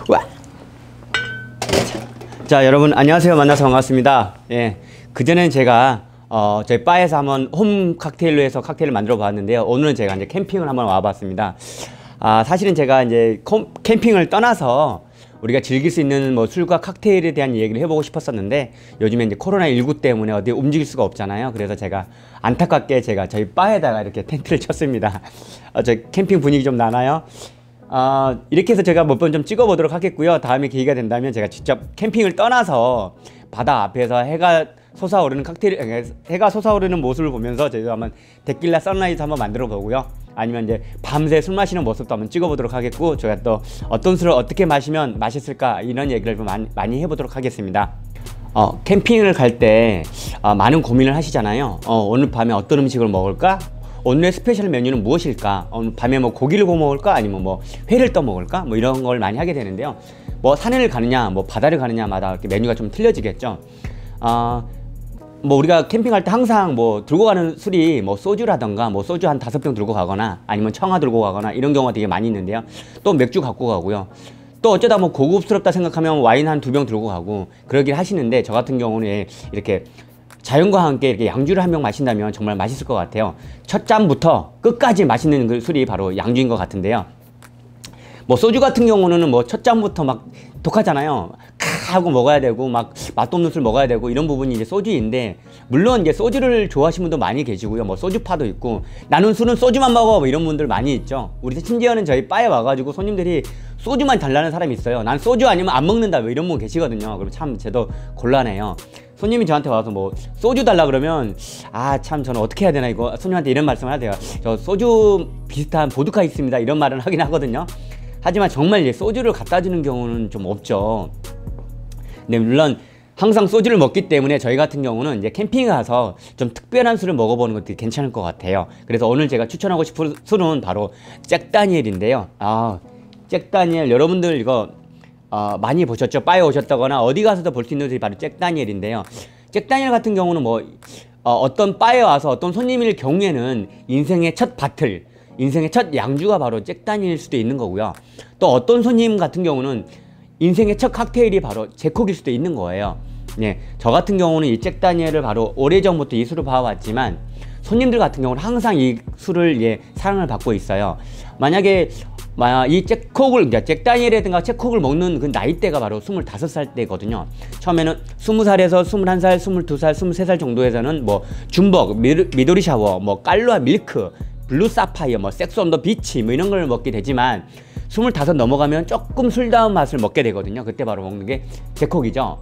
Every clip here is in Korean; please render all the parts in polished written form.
와. 자, 여러분 안녕하세요. 만나서 반갑습니다. 예, 그전엔 제가 저희 바에서 한번 홈 칵테일로 해서 칵테일을 만들어 봤는데요. 오늘은 제가 이제 캠핑을 한번 와봤습니다. 사실은 제가 이제 캠핑을 떠나서 우리가 즐길 수 있는 뭐 술과 칵테일에 대한 얘기를 해보고 싶었었는데, 요즘에 이제 코로나19 때문에 어디 움직일 수가 없잖아요. 그래서 제가 안타깝게 저희 바에다가 이렇게 텐트를 쳤습니다. 저 캠핑 분위기 좀 나나요? 이렇게 해서 제가 몇 번 좀 찍어보도록 하겠고요. 다음에 기회가 된다면 제가 직접 캠핑을 떠나서 바다 앞에서 해가 솟아오르는 모습을 보면서 저희도 한번 데킬라 선라이즈 한번 만들어 보고요. 아니면 이제 밤새 술 마시는 모습도 한번 찍어보도록 하겠고, 저희가 또 어떤 술을 어떻게 마시면 맛있을까, 이런 얘기를 좀 많이 해보도록 하겠습니다. 캠핑을 갈 때 많은 고민을 하시잖아요. 오늘 밤에 어떤 음식을 먹을까? 오늘의 스페셜 메뉴는 무엇일까? 오늘 밤에 뭐 고기를 구워 먹을까? 아니면 뭐 회를 떠 먹을까? 뭐 이런 걸 많이 하게 되는데요. 뭐 산을 가느냐, 뭐 바다를 가느냐마다 이렇게 메뉴가 좀 틀려지겠죠. 뭐 우리가 캠핑할 때 항상 뭐 들고 가는 술이 뭐 소주라던가, 뭐 소주 한 5병 들고 가거나, 아니면 청아 들고 가거나, 이런 경우가 되게 많이 있는데요. 또 맥주 갖고 가고요. 또 어쩌다 뭐 고급스럽다 생각하면 와인 한 2병 들고 가고 그러긴 하시는데, 저 같은 경우는 이렇게 자연과 함께 이렇게 양주를 한 병 마신다면 정말 맛있을 것 같아요. 첫 잔부터 끝까지 맛있는 그 술이 바로 양주인 것 같은데요. 뭐 소주 같은 경우는 뭐 첫 잔부터 막 독하잖아요. 하고 먹어야 되고, 막 맛도 없는 술 먹어야 되고, 이런 부분이 이제 소주인데, 물론 이제 소주를 좋아하시는 분도 많이 계시고요. 뭐 소주파도 있고, 나는 술은 소주만 먹어, 뭐 이런 분들 많이 있죠. 우리 심지어는 저희 바에 와가지고 손님들이 소주만 달라는 사람이 있어요. 난 소주 아니면 안 먹는다, 뭐 이런 분 계시거든요. 그럼 참 저도 곤란해요. 손님이 저한테 와서 뭐 소주 달라 그러면 참 저는 어떻게 해야 되나, 이거 손님한테 이런 말씀을 하세요. 저 소주 비슷한 보드카 있습니다, 이런 말을 하긴 하거든요. 하지만 정말 이제 소주를 갖다 주는 경우는 좀 없죠. 근데 물론 항상 소주를 먹기 때문에 저희 같은 경우는 이제 캠핑에 가서 좀 특별한 술을 먹어보는 것도 괜찮을 것 같아요. 그래서 오늘 제가 추천하고 싶은 술은 바로 잭다니엘인데요. 잭다니엘, 여러분들 이거 많이 보셨죠? 바에 오셨다거나 어디 가서도 볼 수 있는 술이 바로 잭다니엘인데요. 잭다니엘 같은 경우는 뭐 어떤 바에 와서 어떤 손님일 경우에는 인생의 첫 바틀, 인생의 첫 양주가 바로 잭다니엘일 수도 있는 거고요. 또 어떤 손님 같은 경우는 인생의 첫 칵테일이 바로 제콕일 수도 있는 거예요. 네, 저 같은 경우는 이 잭다니엘을 바로 오래전부터 이 술을 봐왔지만, 손님들 같은 경우는 항상 이 술을 사랑을 받고 있어요. 만약에 이 잭다니엘이라든가 제콕을 먹는 그 나이대가 바로 25살 때거든요. 처음에는 20살에서 21살, 22살, 23살 정도에서는 뭐 줌벅, 미도리 샤워, 뭐 깔루아 밀크, 블루 사파이어, 뭐 섹스 온 더 비치, 뭐 이런 걸 먹게 되지만, 25 넘어가면 조금 술다운 맛을 먹게 되거든요. 그때 바로 먹는 게 제콕이죠.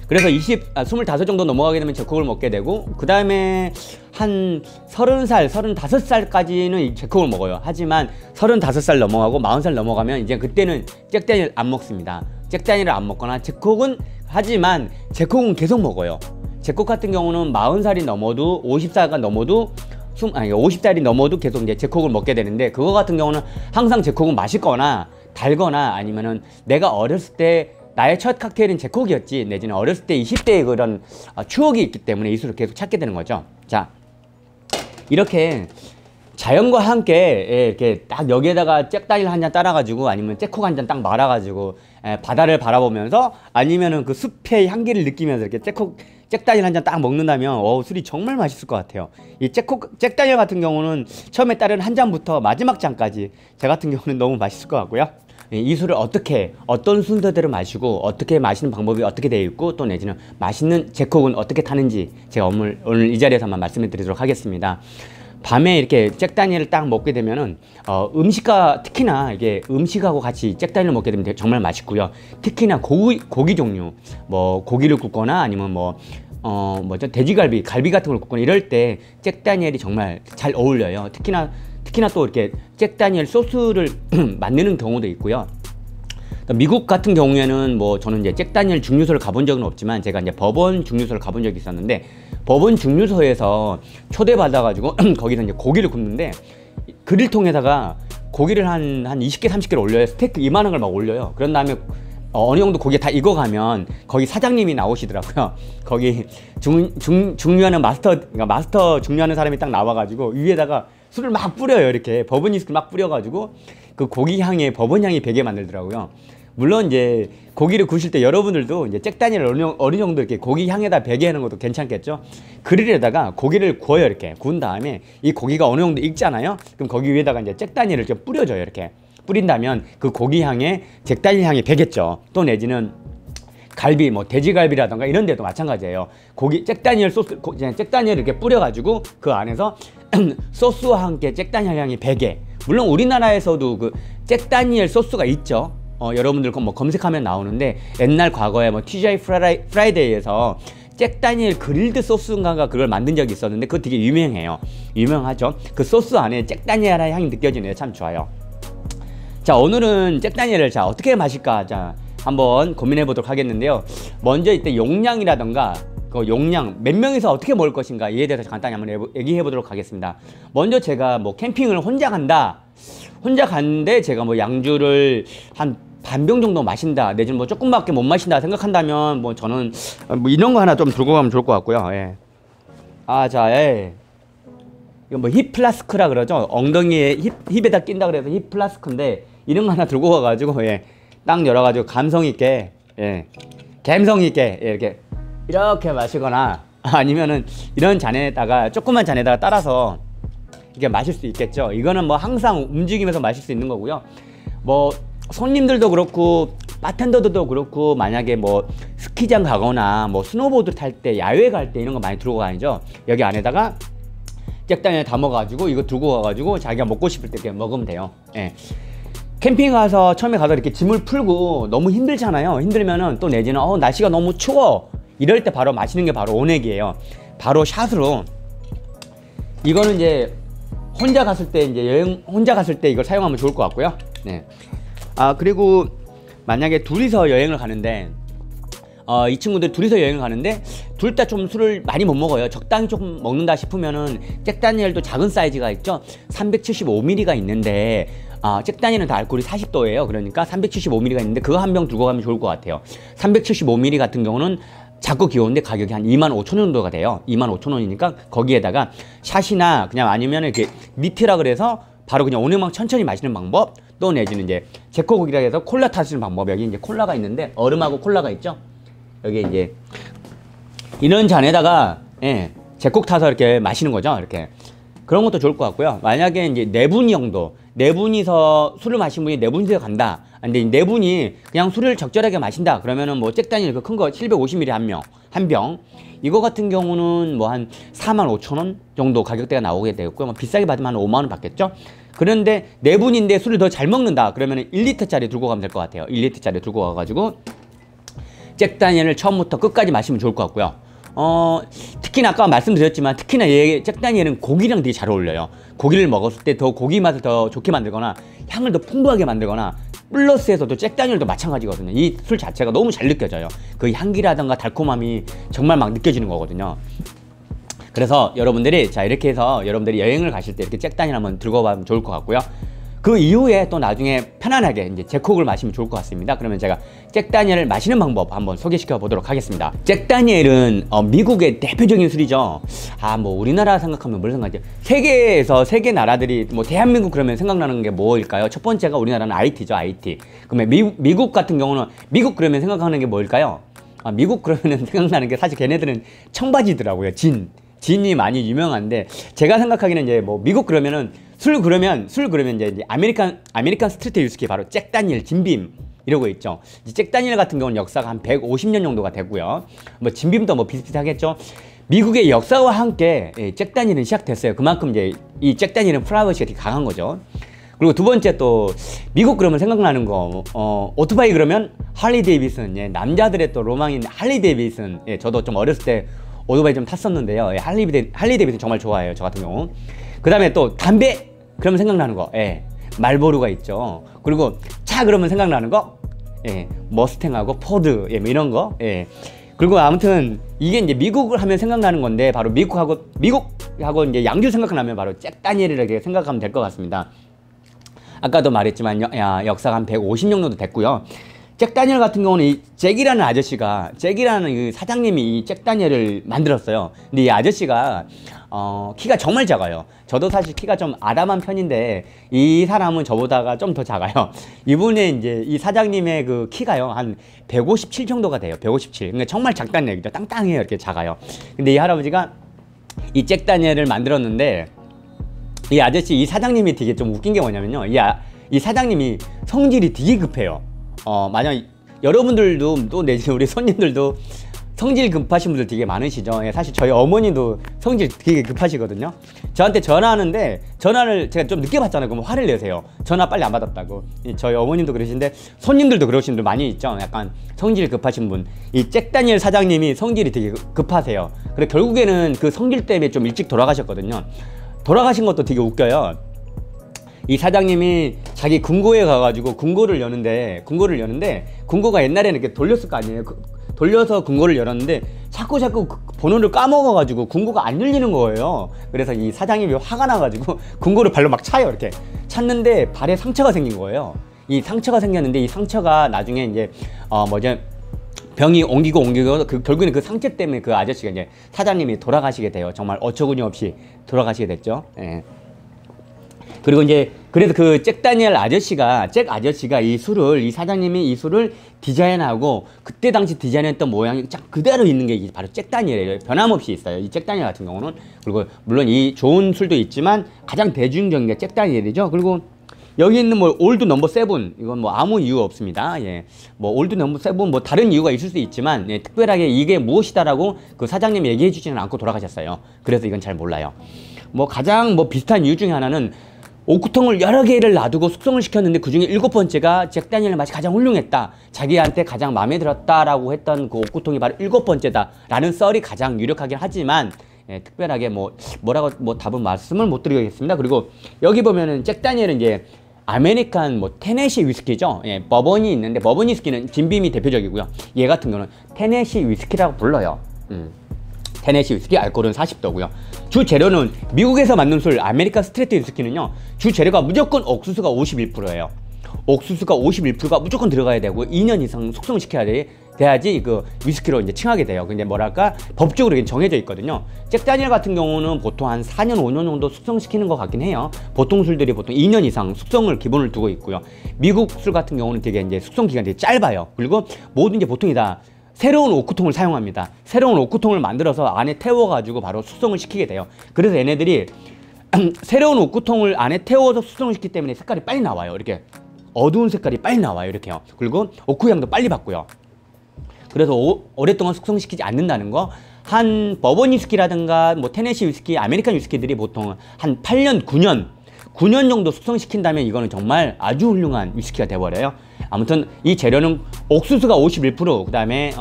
그래서 25 정도 넘어가게 되면 제콕을 먹게 되고, 그 다음에 한 30살, 35살까지는 이 제콕을 먹어요. 하지만 35살 넘어가고 40살 넘어가면 이제 그때는 잭다니엘 안 먹습니다. 잭다니엘을 안 먹거나, 하지만 제콕은 계속 먹어요. 제콕 같은 경우는 40살이 넘어도, 50살가 넘어도, 50살이 넘어도 계속 이제 제콕을 먹게 되는데, 그거 같은 경우는 항상 제콕은 맛있거나 달거나, 아니면은 내가 어렸을 때 나의 첫 칵테일은 제콕이었지, 내지는 어렸을 때 20대의 그런 추억이 있기 때문에 이 술을 계속 찾게 되는 거죠. 자, 이렇게 자연과 함께 이렇게 딱 여기에다가 잭다니엘 한 잔 따라가지고, 아니면 잭콕 한 잔 딱 말아가지고 바다를 바라보면서, 아니면은 그 숲의 향기를 느끼면서 이렇게 잭다니엘 한 잔 딱 먹는다면 술이 정말 맛있을 것 같아요. 이 잭다니엘 같은 경우는 처음에 따른 한 잔부터 마지막 잔까지 제 같은 경우는 너무 맛있을 것 같고요. 이 술을 어떤 순서대로 마시고, 어떻게 마시는 방법이 어떻게 되어 있고, 또 내지는 맛있는 제콕은 어떻게 타는지 제가 오늘 이 자리에서 한번 말씀을 드리도록 하겠습니다. 밤에 이렇게 잭다니엘을 딱 먹게 되면은 음식과, 특히나 이게 음식하고 같이 잭다니엘을 먹게 되면 정말 맛있고요. 특히나 고기 종류, 뭐 고기를 굽거나, 아니면 돼지갈비, 갈비 같은 걸 굽거나 이럴 때 잭다니엘이 정말 잘 어울려요. 특히나 또 이렇게 잭다니엘 소스를 만드는 경우도 있고요. 미국 같은 경우에는 뭐 저는 이제 잭다니엘 증류소를 가본 적은 없지만, 제가 이제 버번 증류소를 가본 적이 있었는데, 버번 증류소에서 초대받아가지고 거기서 이제 고기를 굽는데, 그릴통에다가 고기를 한 20개, 30개를 올려요. 스테이크 이만한 걸 막 올려요. 그런 다음에 어느 정도 고기가 다 익어가면 거기 사장님이 나오시더라고요. 거기 중류하는 마스터 중류하는 사람이 딱 나와가지고 위에다가 술을 막 뿌려요. 이렇게 버번 이스트를 막 뿌려가지고 그 고기 향에 버번 향이 배게 만들더라고요. 물론 이제 고기를 구우실 때 여러분들도 이제 잭 다니엘 어느 정도 이렇게 고기 향에다 배게 하는 것도 괜찮겠죠. 그릴에다가 고기를 구워요. 이렇게 구운 다음에 이 고기가 어느 정도 익잖아요. 그럼 거기 위에다가 이제 잭 다니엘을 이렇게 뿌려줘요. 이렇게 뿌린다면 그 고기 향에 잭 다니엘 향이 배겠죠. 또 내지는 갈비, 뭐 돼지갈비라던가 이런 데도 마찬가지예요. 고기 잭 다니엘 소스, 잭 다니엘 이렇게 뿌려가지고 그 안에서 소스와 함께 잭 다니엘 향이 배게. 물론 우리나라에서도 그 잭 다니엘 소스가 있죠. 여러분들 뭐 검색하면 나오는데 옛날 과거에 뭐 TGI 프라이데이에서 잭 다니엘 그릴드 소스인가 그걸 만든 적이 있었는데 그거 되게 유명해요. 유명하죠. 그 소스 안에 잭 다니엘 향이 느껴지네요. 참 좋아요. 자, 오늘은 잭 다니엘을 자 어떻게 마실까 자 한번 고민해 보도록 하겠는데요. 먼저 이때 용량이라던가 그 용량 몇 명이서 어떻게 먹을 것인가 이에 대해서 간단히 한번 얘기해 보도록 하겠습니다. 먼저 제가 뭐 캠핑을 혼자 갔는데 제가 뭐 양주를 한 반병 정도 마신다 내지는 뭐 조금밖에 못 마신다 생각한다면 뭐 저는 뭐 이런 거 하나 좀 들고 가면 좋을 것 같고요. 예. 이거 뭐 힙 플라스크라 그러죠. 엉덩이에 힙에다 낀다 그래서 힙 플라스크인데 이런 거 하나 들고 가가지고 딱 열어가지고 감성 있게 감성 있게 이렇게 마시거나 아니면은 이런 잔에다가 조그만 잔에다가 따라서 이렇게 마실 수 있겠죠. 이거는 뭐 항상 움직이면서 마실 수 있는 거고요. 뭐 손님들도 그렇고 바텐더들도 그렇고 만약에 뭐 스키장 가거나 뭐 스노보드 탈 때 야외 갈 때 이런 거 많이 들고 가야죠. 여기 안에다가 잭 다니엘 담아가지고 이거 들고 가가지고 자기가 먹고 싶을 때 이렇게 먹으면 돼요. 캠핑 가서 처음에 가서 이렇게 짐을 풀고 너무 힘들잖아요. 힘들면은 또 내지는 날씨가 너무 추워 이럴 때 바로 마시는 게 바로 오넥이에요. 바로 샷으로 이거는 이제 혼자 갔을 때 이제 여행 혼자 갔을 때 이걸 사용하면 좋을 것 같고요. 그리고 만약에 둘이서 여행을 가는데 이 친구들 둘이서 여행을 가는데 둘 다 좀 술을 많이 못 먹어요. 적당히 조금 먹는다 싶으면은 잭 다니엘도 작은 사이즈가 있죠. 375ml가 있는데 잭 다니엘은 다 알코올이 40도예요. 그러니까 375ml가 있는데 그거 한 병 들고 가면 좋을 것 같아요. 375ml 같은 경우는 작고 귀여운데 가격이 한 25,000원 정도가 돼요. 25,000원이니까 거기에다가 샷이나 그냥 아니면 이렇게 니트라 그래서 바로 그냥 오늘만 천천히 마시는 방법, 또 내지는 이제 제코고기라 해서 콜라 타시는 방법. 여기 이제 콜라가 있는데 얼음하고 콜라가 있죠. 여기 이제 이런 잔에다가 제콕 타서 이렇게 마시는 거죠. 이렇게 그런 것도 좋을 것 같고요. 만약에 이제 네 분이서 술을 마신 분이 네 분이서 간다. 근데 네 분이 그냥 술을 적절하게 마신다. 그러면은 뭐 잭 다니엘 그 큰 거 750ml 한 병. 이거 같은 경우는 뭐 한 45,000원 정도 가격대가 나오게 되겠고요. 뭐 비싸게 받으면 한 5만 원 받겠죠. 그런데 네 분인데 술을 더 잘 먹는다. 그러면은 1리터짜리 들고 가면 될 것 같아요. 1리터짜리 들고 가가지고 잭 다니엘을 처음부터 끝까지 마시면 좋을 것 같고요. 특히나 아까 말씀드렸지만 특히나 잭 다니엘은 고기랑 되게 잘 어울려요. 고기를 먹었을 때 더 고기 맛을 더 좋게 만들거나 향을 더 풍부하게 만들거나 플러스에서도 잭 다니엘도 마찬가지거든요. 이 술 자체가 너무 잘 느껴져요. 그 향기라든가 달콤함이 정말 막 느껴지는 거거든요. 그래서 여러분들이 이렇게 해서 여러분들이 여행을 가실 때 이렇게 잭 다니엘 한번 들고 가면 좋을 것 같고요. 그 이후에 또 나중에 편안하게 이제 제콕을 마시면 좋을 것 같습니다. 그러면 제가 잭 다니엘을 마시는 방법 한번 소개시켜 보도록 하겠습니다. 잭 다니엘은 미국의 대표적인 술이죠. 뭐 우리나라 생각하면 뭘 생각하죠? 세계에서 세계 나라들이 뭐 대한민국 그러면 생각나는 게 뭐일까요? 첫 번째가 우리나라는 IT죠, IT. 그러면 미국 같은 경우는 미국 그러면 생각하는 게 뭐일까요? 미국 그러면 생각나는 게 사실 걔네들은 청바지더라고요. 진이 많이 유명한데 제가 생각하기는 이제 뭐 미국 그러면은 술 그러면 이제 아메리칸 스트리트 위스키 바로 잭 다니엘 진빔 이러고 있죠. 잭 다니엘 같은 경우는 역사가 한 150년 정도가 되고요. 뭐 진빔도 뭐 비슷비슷하겠죠. 미국의 역사와 함께 잭 다니엘은 시작됐어요. 그만큼 이제 이 잭 다니엘은 프라이버시가 되게 강한 거죠. 그리고 두 번째 또 미국 그러면 생각나는 거 오토바이 그러면 할리 데이비슨, 남자들의 또 로망인 할리 데이비슨. 저도 좀 어렸을 때 오토바이 좀 탔었는데요. 할리 데이비슨 정말 좋아해요. 저 같은 경우. 그 다음에 또 담배 그러면 생각나는 거 말보루가 있죠. 그리고 차 그러면 생각나는 거 머스탱하고 포드 뭐 이런 거. 그리고 아무튼 이게 이제 미국을 하면 생각나는 건데 바로 미국하고 이제 양주 생각나면 바로 잭 다니엘이라고 생각하면 될 것 같습니다. 아까도 말했지만 역사가 한 150년 정도 됐고요. 잭 다니엘 같은 경우는 이 잭이라는 이 사장님이 이 잭 다니엘을 만들었어요. 근데 이 아저씨가 키가 정말 작아요. 저도 사실 키가 좀 아담한 편인데 이 사람은 저보다가 좀 더 작아요. 이분의 이제 이 사장님의 그 키가요 한 157 정도가 돼요. 157. 그러니까 정말 작다는 얘기죠. 땅땅해요. 이렇게 작아요. 근데 이 할아버지가 이 잭 다니엘을 만들었는데 이 아저씨 이 사장님이 되게 좀 웃긴 게 뭐냐면요. 이 사장님이 성질이 되게 급해요. 만약 여러분들도 또 내지 우리 손님들도 성질 급하신 분들 되게 많으시죠. 예, 사실 저희 어머니도 성질 되게 급하시거든요. 저한테 전화하는데 전화를 제가 좀 늦게 받잖아요. 그럼 화를 내세요. 전화 빨리 안 받았다고. 저희 어머님도 그러시는데 손님들도 그러신 분들 많이 있죠. 약간 성질 급하신 분. 이 잭 다니엘 사장님이 성질이 되게 급하세요. 그래 결국에는 그 성질 때문에 좀 일찍 돌아가셨거든요. 돌아가신 것도 되게 웃겨요. 이 사장님이 자기 금고에 가가지고 금고를 여는데 금고가 옛날에는 이렇게 돌렸을 거 아니에요. 돌려서 금고를 열었는데 자꾸 번호를 까먹어가지고 금고가 안 열리는 거예요. 그래서 이 사장님이 화가 나가지고 금고를 발로 막 차요. 이렇게 찼는데 발에 상처가 생긴 거예요. 이 상처가 생겼는데 이 상처가 나중에 이제 병이 옮기고 결국에는 그 상처 때문에 그 아저씨가 이제 사장님이 돌아가시게 돼요. 정말 어처구니 없이 돌아가시게 됐죠. 예. 그리고 이제 그래서 그 잭 다니엘 아저씨가 이 사장님이 이 술을 디자인하고 그때 당시 디자인했던 모양이 딱 그대로 있는 게 바로 잭 다니엘이에요. 변함없이 있어요. 이 잭 다니엘 같은 경우는. 그리고 물론 이 좋은 술도 있지만 가장 대중적인 게 잭 다니엘이죠. 그리고 여기 있는 뭐 올드 넘버 7 이건 뭐 아무 이유 없습니다. 예. 뭐 올드 넘버 7 뭐 다른 이유가 있을 수 있지만 예, 특별하게 이게 무엇이다라고 그 사장님이 얘기해 주지는 않고 돌아가셨어요. 그래서 이건 잘 몰라요. 뭐 가장 뭐 비슷한 이유 중에 하나는 오크통을 여러 개를 놔두고 숙성을 시켰는데 그 중에 7번째가 잭 다니엘 맛이 가장 훌륭했다. 자기한테 가장 마음에 들었다라고 했던 그 오크통이 바로 7번째다. 라는 썰이 가장 유력하긴 하지만 예, 특별하게 뭐라고 답은 말씀을 못 드리겠습니다. 그리고 여기 보면은 잭 다니엘은 이제 아메리칸 테네시 위스키죠. 예, 버번이 있는데 버번 위스키는 진빔이 대표적이고요. 얘 같은 경우는 테네시 위스키라고 불러요. 테네시 위스키 알코올은 40도고요. 주 재료는 미국에서 만든 술 아메리칸 스트레이트 위스키는요. 주 재료가 무조건 옥수수가 51%예요. 옥수수가 51%가 무조건 들어가야 되고 2년 이상 숙성시켜야 돼야지 그 위스키로 이제 칭하게 돼요. 근데 뭐랄까 법적으로 정해져 있거든요. 잭 다니엘 같은 경우는 보통 한 4년 5년 정도 숙성시키는 것 같긴 해요. 보통 술들이 보통 2년 이상 숙성을 기본을 두고 있고요. 미국 술 같은 경우는 되게 이제 숙성 기간이 되게 짧아요. 그리고 모든 게 보통이 다 새로운 오크통을 사용합니다. 새로운 오크통을 만들어서 안에 태워가지고 바로 숙성을 시키게 돼요. 그래서 얘네들이 새로운 오크통을 안에 태워서 숙성을 시키기 때문에 색깔이 빨리 나와요. 이렇게 어두운 색깔이 빨리 나와요. 이렇게요. 그리고 오크 향도 빨리 받고요. 그래서 오랫동안 숙성시키지 않는다는 거. 한 버번 위스키라든가 테네시 위스키, 아메리칸 위스키들이 보통 한 8년, 9년 정도 숙성시킨다면 이거는 정말 아주 훌륭한 위스키가 돼버려요. 아무튼 이 재료는 옥수수가 51%, 그 다음에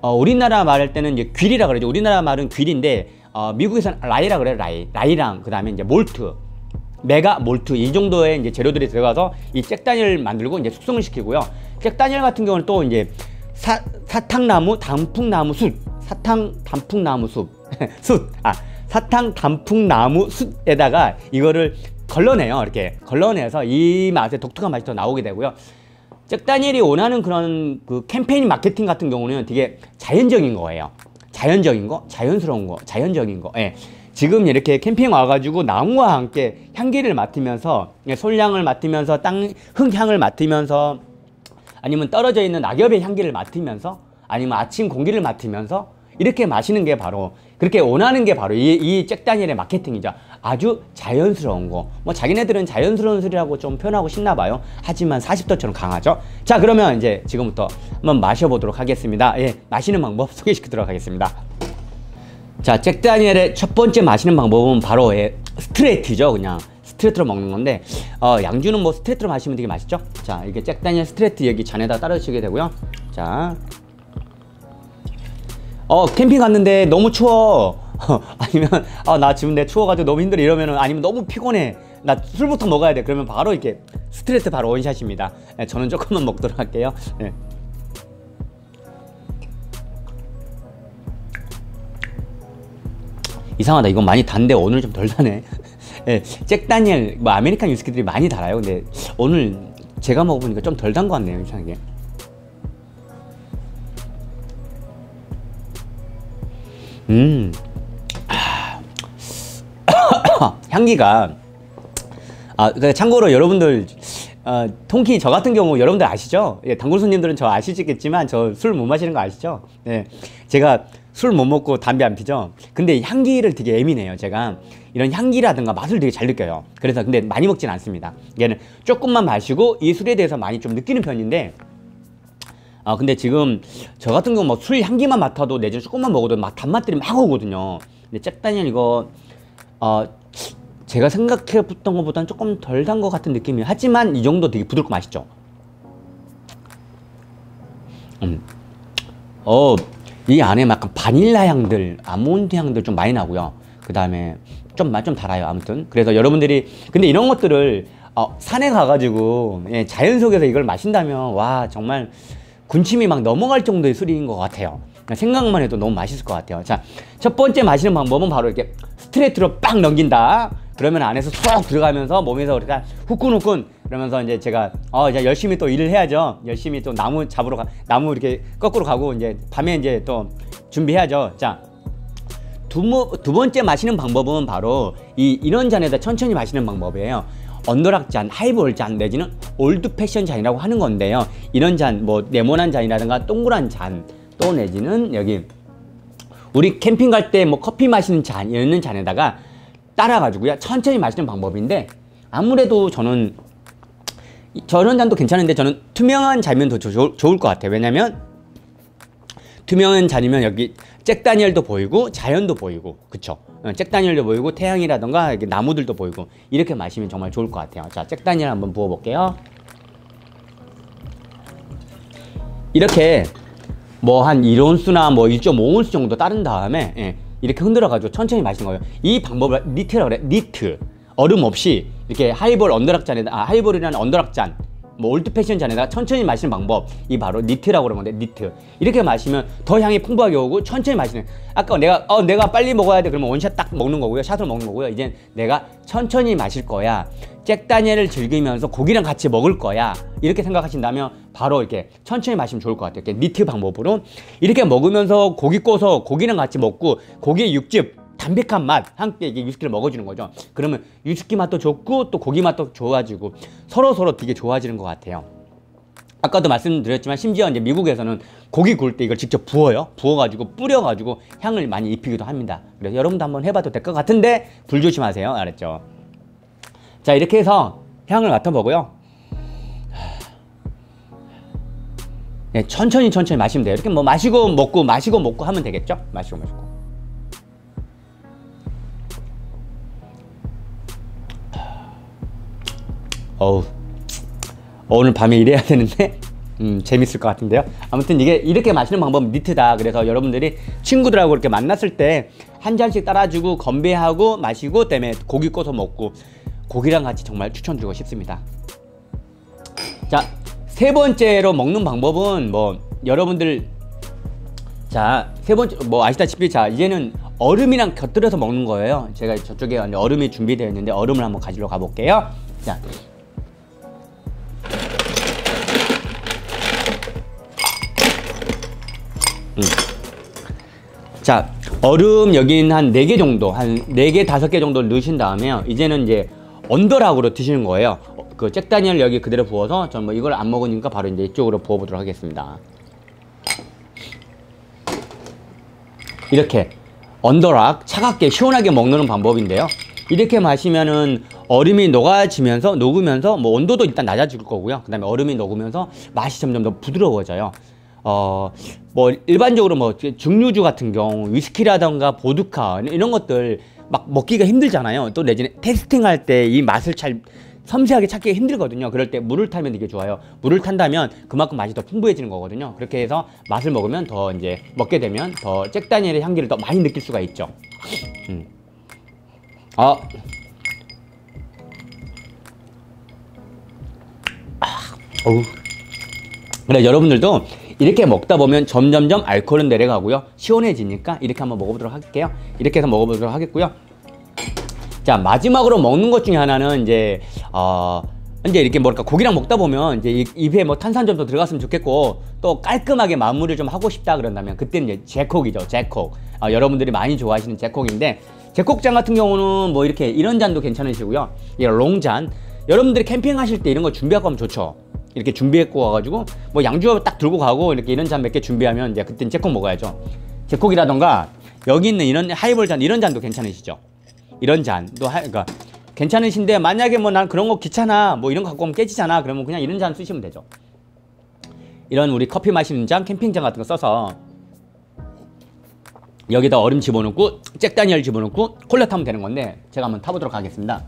우리나라 말할 때는 이제 귀리라 그러죠. 우리나라 말은 귀리인데 미국에서는 라이라 그래요. 라이랑 그 다음에 이제 몰트, 메가 몰트 이 정도의 이제 재료들이 들어가서 이 잭 다니엘 만들고 이제 숙성을 시키고요. 잭 다니엘 같은 경우는 또 이제 사탕나무 단풍나무 사탕 단풍나무 숯에다가 이거를 걸러내요. 이렇게 걸러내서 이 맛에 독특한 맛이 더 나오게 되고요. 잭 다니엘이 원하는 그런 그 캠페인 마케팅 같은 경우는 되게 자연적인 거예요. 자연적인 거, 자연스러운 거, 자연적인 거. 예. 지금 이렇게 캠핑 와가지고 나무와 함께 향기를 맡으면서 솔향을 맡으면서 흙향을 맡으면서 아니면 떨어져 있는 낙엽의 향기를 맡으면서 아니면 아침 공기를 맡으면서 이렇게 마시는 게 바로 그렇게 원하는 게 바로 이 잭 다니엘의 마케팅이죠. 아주 자연스러운 거. 자기네들은 자연스러운 술이라고 좀 표현하고 싶나 봐요. 하지만 40도처럼 강하죠. 자, 그러면 이제 지금부터 한번 마셔보도록 하겠습니다. 예, 마시는 방법 소개시키도록 하겠습니다. 자, 잭 다니엘의 첫 번째 마시는 방법은 바로 스트레이트죠. 그냥 스트레이트로 먹는 건데 양주는 스트레이트로 마시면 되게 맛있죠. 자, 이게 잭 다니엘 스트레이트 여기 잔에다 따르시게 되고요. 자, 캠핑 갔는데 너무 추워. 아니면 나 지금 추워가지고 너무 힘들어 이러면은, 아니면 너무 피곤해, 나 술부터 먹어야 돼, 그러면 바로 이렇게 스트레이트 바로 원샷입니다. 네, 저는 조금만 먹도록 할게요. 네. 이상하다, 이건 많이 단데 오늘 좀 덜 다네. 네, 잭 다니엘 아메리칸 위스키들이 많이 달아요. 근데 오늘 제가 먹어보니까 좀 덜 단 것 같네요, 이상하게. 향기가 참고로 여러분들 통키 저 같은 경우 여러분들 아시죠? 예, 단골 손님들은 저 아시겠지만 저 술 못 마시는 거 아시죠? 예, 제가 술 못 먹고 담배 안 피죠? 근데 향기를 되게 예민해요. 제가 이런 향기라든가 맛을 되게 잘 느껴요. 그래서 근데 많이 먹진 않습니다. 얘는 조금만 마시고 이 술에 대해서 많이 좀 느끼는 편인데 근데 지금 저 같은 경우 뭐 술 향기만 맡아도 내지는 조금만 먹어도 막 단맛들이 막 오거든요. 근데 잭다니엘 이거 제가 생각해봤던 것보다는 조금 덜 단 것 같은 느낌이에요. 하지만 이 정도 되게 부드럽고 맛있죠. 이 안에 약간 바닐라 향들, 아몬드 향들 좀 많이 나고요. 그 다음에 좀 달아요. 아무튼 그래서 여러분들이 근데 이런 것들을 산에 가가지고 자연 속에서 이걸 마신다면 와 정말 군침이 막 넘어갈 정도의 술인 것 같아요. 생각만 해도 너무 맛있을 것 같아요. 자, 첫 번째 마시는 방법은 바로 이렇게 스트레이트로 빡 넘긴다. 그러면 안에서 쏙 들어가면서 몸에서 우리가 후끈후끈 그러면서 이제 제가 이제 열심히 또 일을 해야죠. 열심히 또 나무 잡으러 나무 이렇게 거꾸로 가고 이제 밤에 이제 또 준비해야죠. 자, 두 번째 마시는 방법은 바로 이런 잔에다 천천히 마시는 방법이에요. 언더락 잔, 하이볼 잔 내지는 올드 패션 잔이라고 하는 건데요. 이런 잔, 뭐 네모난 잔이라든가 동그란 잔 또 내지는 여기 우리 캠핑 갈 때 뭐 커피 마시는 잔 이런 잔에다가 따라가지고요 천천히 마시는 방법인데 아무래도 저는 저런 잔도 괜찮은데 저는 투명한 잔이면 더 좋을 것 같아요. 왜냐면 투명한 잔이면 여기 잭다니엘도 보이고 자연도 보이고 그쵸? 잭다니엘도 보이고 태양이라던가 이렇게 나무들도 보이고 이렇게 마시면 정말 좋을 것 같아요. 자, 잭다니엘 한번 부어볼게요. 이렇게 뭐 한 1온스나 뭐 1.5온스 정도 따른 다음에 이렇게 흔들어가지고 천천히 마시는 거예요. 이 방법을 니트라고 그래. 니트. 얼음 없이 이렇게 하이볼 언더락 잔에다 하이볼이라는 언더락 잔 뭐 올드 패션 잔에다가 천천히 마시는 방법 이 바로 니트라고 그러는 건데 니트 이렇게 마시면 더 향이 풍부하게 오고 천천히 마시는 아까 내가 빨리 먹어야 돼 그러면 원샷 딱 먹는 거고요. 샷을 먹는 거고요. 이젠 내가 천천히 마실 거야. 잭다니엘을 즐기면서 고기랑 같이 먹을 거야. 이렇게 생각하신다면 바로 이렇게 천천히 마시면 좋을 것 같아요. 이렇게 니트 방법으로 이렇게 먹으면서 고기 구워서 고기랑 같이 먹고 고기의 육즙 담백한 맛 함께 이게 위스키를 먹어주는 거죠. 그러면 위스키 맛도 좋고 또 고기 맛도 좋아지고 서로 되게 좋아지는 것 같아요. 아까도 말씀드렸지만 심지어 이제 미국에서는 고기 구울 때 이걸 직접 부어요. 부어가지고 뿌려가지고 향을 많이 입히기도 합니다. 그래서 여러분도 한번 해봐도 될 것 같은데 불 조심하세요. 알았죠? 자, 이렇게 해서 향을 맡아보고요. 네, 천천히 마시면 돼요. 이렇게 뭐 마시고 먹고 하면 되겠죠? 마시고 먹고. 오늘 밤에 일해야 되는데 재밌을 것 같은데요. 아무튼 이게 이렇게 마시는 방법은 니트다. 그래서 여러분들이 친구들하고 이렇게 만났을 때 한 잔씩 따라주고 건배하고 마시고 그다음에 고기 구워서 먹고 고기랑 같이 정말 추천드리고 싶습니다. 자, 세 번째로 먹는 방법은 뭐 여러분들 자, 세 번째 뭐 아시다시피 자 이제는 얼음이랑 곁들여서 먹는 거예요. 제가 저쪽에 얼음이 준비되어 있는데 얼음을 한번 가지러 가볼게요. 자, 자, 얼음 여긴 한 4개 정도, 한 4개, 5개 정도 넣으신 다음에요. 이제는 이제 언더락으로 드시는 거예요. 그 잭다니엘 여기 그대로 부어서 저는 뭐 이걸 안 먹으니까 바로 이제 이쪽으로 부어보도록 하겠습니다. 이렇게 언더락 차갑게 시원하게 먹는 방법인데요. 이렇게 마시면은 얼음이 녹으면서 뭐 온도도 일단 낮아질 거고요. 그 다음에 얼음이 녹으면서 맛이 점점 더 부드러워져요. 뭐 일반적으로 뭐 증류주 같은 경우 위스키라던가 보드카 이런 것들 막 먹기가 힘들잖아요. 또 내지는 테스팅할 때 이 맛을 잘 섬세하게 찾기가 힘들거든요. 그럴 때 물을 타면 되게 좋아요. 물을 탄다면 그만큼 맛이 더 풍부해지는 거거든요. 그렇게 해서 맛을 먹으면 더 이제 먹게 되면 더 잭다니엘의 향기를 더 많이 느낄 수가 있죠. 그래, 여러분들도 이렇게 먹다 보면 점점점 알코올은 내려가고요. 시원해지니까 이렇게 한번 먹어보도록 할게요. 이렇게 해서 먹어보도록 하겠고요. 자, 마지막으로 먹는 것 중에 하나는 이제 이렇게 뭐랄까 고기랑 먹다 보면 이제 입에 뭐 탄산 좀 더 들어갔으면 좋겠고 또 깔끔하게 마무리를 좀 하고 싶다 그런다면 그때는 이제 제콕이죠. 제콕. 여러분들이 많이 좋아하시는 제콕인데 제콕잔 같은 경우는 뭐 이렇게 이런 잔도 괜찮으시고요. 이런 롱잔. 여러분들이 캠핑하실 때 이런 거 준비하고 가면 좋죠. 이렇게 준비했고 와가지고 뭐 양주 딱 들고 가고 이렇게 이런 잔 몇 개 준비하면 이제 그땐 제콕 먹어야죠. 제콕이라던가 여기 있는 이런 하이볼 잔, 이런 잔도 괜찮으시죠. 이런 잔도 그러니까 괜찮으신데, 만약에 뭐 난 그런 거 귀찮아, 뭐 이런 거 갖고 오면 깨지잖아, 그러면 그냥 이런 잔 쓰시면 되죠. 이런 우리 커피 마시는 잔, 캠핑잔 같은 거 써서 여기다 얼음 집어넣고 잭다니엘 집어넣고 콜라 타면 되는 건데, 제가 한번 타보도록 하겠습니다.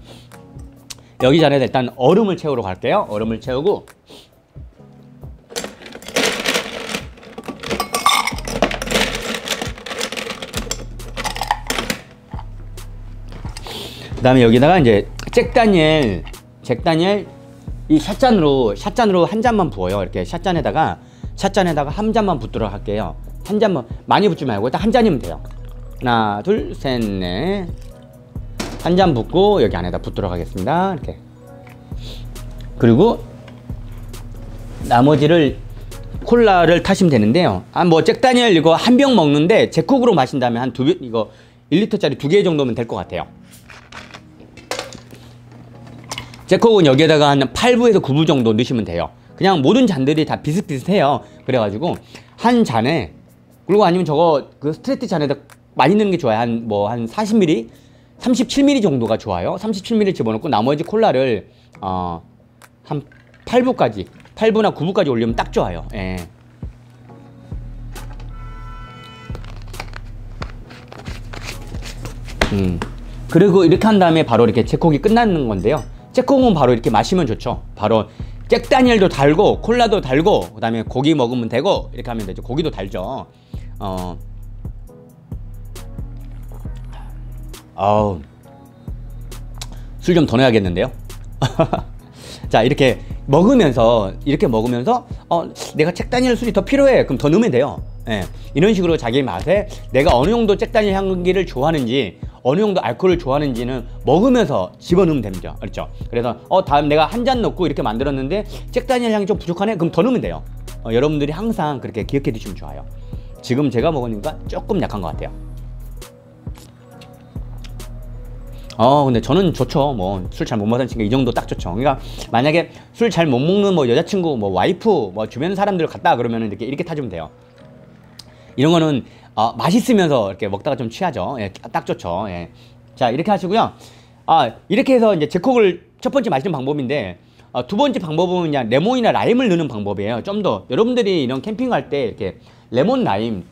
여기 잔에 일단 얼음을 채우러 갈게요. 얼음을 채우고 그 다음에 여기다가 이제 잭다니엘 이 샷잔으로 한 잔만 부어요. 이렇게 샷잔에다가 한 잔만 붓도록 할게요. 한 잔만, 많이 붓지 말고 딱 한 잔이면 돼요. 하나 둘 셋 넷, 한 잔 붓고 여기 안에다 붓도록 하겠습니다. 이렇게. 그리고 나머지를 콜라를 타시면 되는데요. 뭐 잭다니엘 이거 한 병 먹는데 제콕으로 마신다면 한 이거 1리터짜리 2개 정도면 될 것 같아요. 제콕은 여기에다가 한 8부에서 9부 정도 넣으시면 돼요. 그냥 모든 잔들이 다 비슷비슷해요. 그래가지고 한 잔에, 그리고 아니면 저거 그 스트레이트 잔에다 많이 넣는 게 좋아요. 한 40ml, 37ml 정도가 좋아요. 37ml 집어넣고 나머지 콜라를 한 8부나 9부까지 올리면 딱 좋아요. 예. 그리고 이렇게 한 다음에 바로 이렇게 제콕이 끝나는 건데요. 제콕은 바로 이렇게 마시면 좋죠. 바로 잭다니엘도 달고 콜라도 달고 그 다음에 고기 먹으면 되고 이렇게 하면 되죠. 고기도 달죠. 술 좀 더 넣어야겠는데요. 자, 이렇게 먹으면서 내가 잭다니엘 술이 더 필요해, 그럼 더 넣으면 돼요. 예, 이런 식으로 자기 맛에 내가 어느 정도 잭다니엘 향기를 좋아하는지, 어느 정도 알코올을 좋아하는지는 먹으면서 집어넣으면 됩니다. 그렇죠? 그래서 다음 내가 한 잔 넣고 이렇게 만들었는데 잭다니엘 향이 좀 부족하네, 그럼 더 넣으면 돼요. 여러분들이 항상 그렇게 기억해 두시면 좋아요. 지금 제가 먹으니까 조금 약한 것 같아요. 근데 저는 좋죠. 뭐 술 잘 못 먹는 친구 이 정도 딱 좋죠. 그러니까 만약에 술 잘 못 먹는 뭐 여자친구, 뭐 와이프, 뭐 주변 사람들 갔다 그러면은 이렇게 타주면 돼요. 이런 거는 맛있으면서 이렇게 먹다가 좀 취하죠. 예, 딱 좋죠. 예. 자, 이렇게 하시고요. 이렇게 해서 이제 제콕을 첫 번째 마시는 방법인데, 두 번째 방법은 그냥 레몬이나 라임을 넣는 방법이에요. 좀 더 여러분들이 이런 캠핑 갈 때 이렇게 레몬, 라임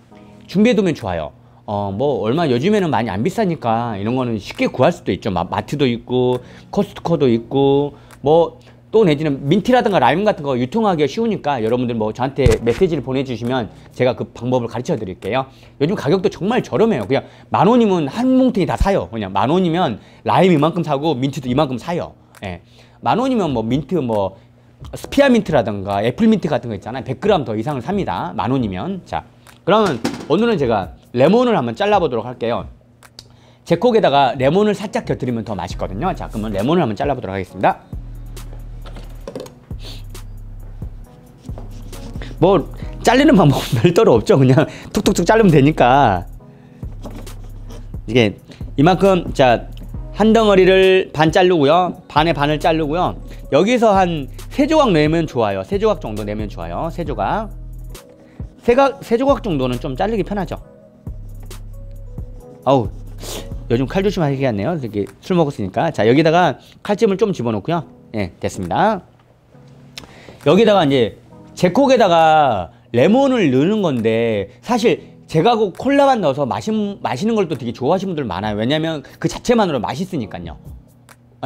준비해 두면 좋아요. 뭐 얼마 요즘에는 많이 안 비싸니까 이런 거는 쉽게 구할 수도 있죠. 마트도 있고 코스트코도 있고 뭐 또 내지는 민트라든가 라임 같은 거 유통하기가 쉬우니까 여러분들 뭐 저한테 메시지를 보내주시면 제가 그 방법을 가르쳐 드릴게요. 요즘 가격도 정말 저렴해요. 그냥 10,000원이면 한 뭉탱이 다 사요. 그냥 10,000원이면 라임 이만큼 사고 민트도 이만큼 사요. 예. 10,000원이면 뭐 민트 뭐 스피아민트라든가 애플민트 같은 거 있잖아요. 100g 더 이상을 삽니다. 10,000원이면. 자, 그러면 오늘은 제가 레몬을 한번 잘라보도록 할게요. 제콕에다가 레몬을 살짝 곁들이면 더 맛있거든요. 자, 그러면 레몬을 한번 잘라보도록 하겠습니다. 뭐 잘리는 방법은 별도로 없죠. 그냥 툭툭툭 자르면 되니까. 이게 이만큼, 자, 한 덩어리를 반 자르고요, 반의 반을 자르고요, 여기서 한 3조각 내면 좋아요. 3조각 정도 내면 좋아요. 3조각. 3조각 정도는 좀 자르기 편하죠. 아우, 요즘 칼 조심하셔야겠네요. 이렇게 술 먹었으니까. 자, 여기다가 칼집을 좀 집어넣고요. 예, 됐습니다. 여기다가 이제 제콕에다가 레몬을 넣는 건데, 사실 제가 그 콜라만 넣어서 마시는 걸 또 되게 좋아하시는 분들 많아요. 왜냐면 그 자체만으로 맛있으니까요.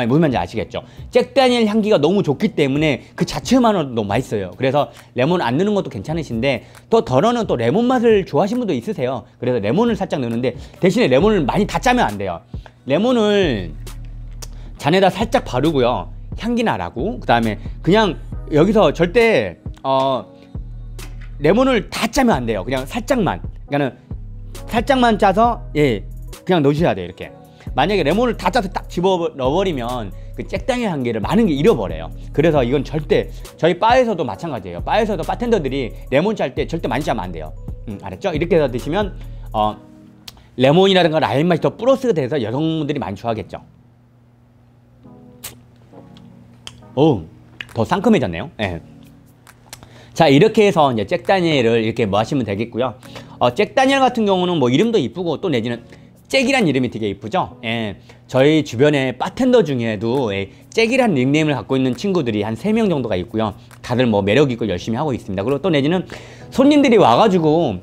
무슨 말인지 아시겠죠? 잭다니엘 향기가 너무 좋기 때문에 그 자체만으로도 너무 맛있어요. 그래서 레몬 안 넣는 것도 괜찮으신데, 또 덜어는 또 레몬 맛을 좋아하시는 분도 있으세요. 그래서 레몬을 살짝 넣는데, 대신에 레몬을 많이 다 짜면 안 돼요. 레몬을 잔에다 살짝 바르고요, 향기 나라고. 그 다음에 그냥 여기서 절대 레몬을 다 짜면 안 돼요. 그냥 살짝만, 그러니까는 살짝만 짜서, 예, 그냥 넣으셔야 돼요. 이렇게. 만약에 레몬을 다 짜서 딱 집어 넣어버리면 그 잭다니엘 향기를 많은 게 잃어버려요. 그래서 이건 절대, 저희 바에서도 마찬가지예요. 바에서도 바텐더들이 레몬 짤 때 절대 많이 짜면 안 돼요. 알았죠? 이렇게 해서 드시면 레몬이라든가 라임 맛이 더 플러스가 돼서 여성분들이 많이 좋아하겠죠. 오, 더 상큼해졌네요. 예. 자, 이렇게 해서 이제 잭다니엘을 이렇게 마시면 되겠고요. 잭다니엘 같은 경우는 뭐 이름도 이쁘고 또 내지는 잭이란 이름이 되게 이쁘죠. 예. 저희 주변에 바텐더 중에도 잭이란 닉네임을 갖고 있는 친구들이 한 3명 정도가 있고요. 다들 뭐 매력 있고 열심히 하고 있습니다. 그리고 또 내지는 손님들이 와가지고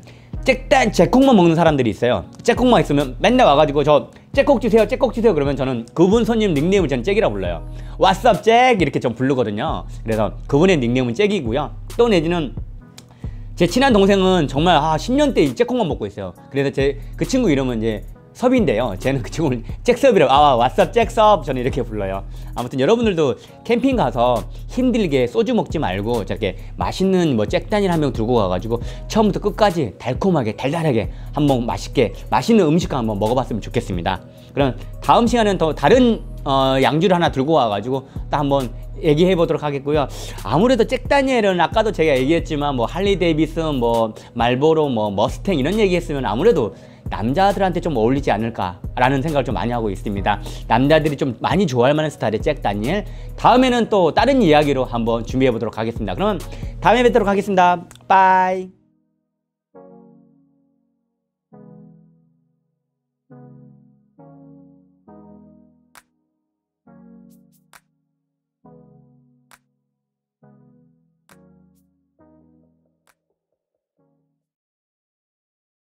잭콕만 먹는 사람들이 있어요. 잭콕만 있으면 맨날 와가지고 저 잭콕 주세요, 잭콕 주세요. 그러면 저는 그분 손님 닉네임을 저는 잭이라고 불러요. What's up, 잭? 이렇게 좀 부르거든요. 그래서 그분의 닉네임은 잭이고요. 또 내지는 제 친한 동생은 정말 10년째 잭콕만 먹고 있어요. 그래서 그 친구 이름은 이제 섭인데요. 쟤는 그 친구를 잭섭이라고, What's up, 잭섭? 저는 이렇게 불러요. 아무튼 여러분들도 캠핑 가서 힘들게 소주 먹지 말고 저렇게 맛있는 뭐 잭다니엘 한 병 들고 가가지고 처음부터 끝까지 달콤하게 달달하게 한번 맛있게 맛있는 음식 한번 먹어봤으면 좋겠습니다. 그럼 다음 시간은 더 다른 양주를 하나 들고 와가지고 딱 한번 얘기해 보도록 하겠고요. 아무래도 잭다니엘은 아까도 제가 얘기했지만 뭐 할리 데이비슨, 뭐 말보로, 뭐 머스탱 이런 얘기했으면 아무래도 남자들한테 좀 어울리지 않을까라는 생각을 좀 많이 하고 있습니다. 남자들이 좀 많이 좋아할 만한 스타일의 잭다니엘. 다음에는 또 다른 이야기로 한번 준비해 보도록 하겠습니다. 그럼 다음에 뵙도록 하겠습니다. 빠이.